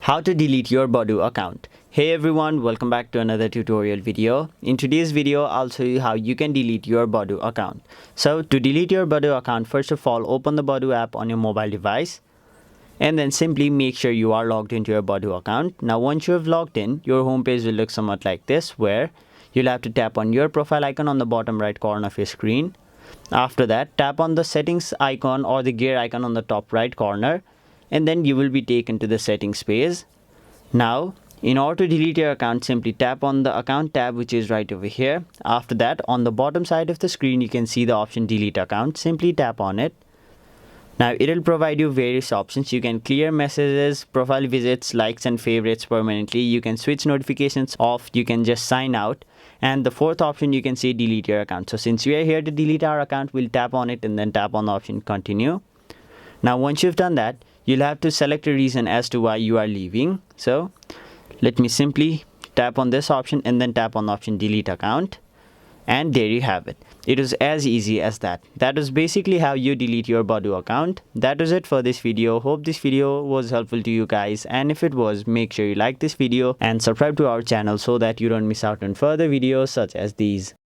How to delete your Badoo account. Hey everyone, welcome back to another tutorial video. In today's video, I'll show you how you can delete your Badoo account. So to delete your Badoo account, first of all, open the Badoo app on your mobile device and then simply make sure you are logged into your Badoo account. Now once you have logged in, your homepage will look somewhat like this, where you'll have to tap on your profile icon on the bottom right corner of your screen. After that, tap on the settings icon or the gear icon on the top right corner, and then you will be taken to the settings page. Now, in order to delete your account, simply tap on the account tab, which is right over here. After that, on the bottom side of the screen, you can see the option delete account. Simply tap on it. Now, it will provide you various options. You can clear messages, profile visits, likes and favorites permanently. You can switch notifications off. You can just sign out. And the fourth option, you can see delete your account. So since we are here to delete our account, we'll tap on it and then tap on the option continue. Now, once you've done that, you'll have to select a reason as to why you are leaving. So let me simply tap on this option and then tap on the option delete account. And there you have it. It was as easy as that. That is basically how you delete your Badoo account. That was it for this video. Hope this video was helpful to you guys. And if it was, make sure you like this video and subscribe to our channel so that you don't miss out on further videos such as these.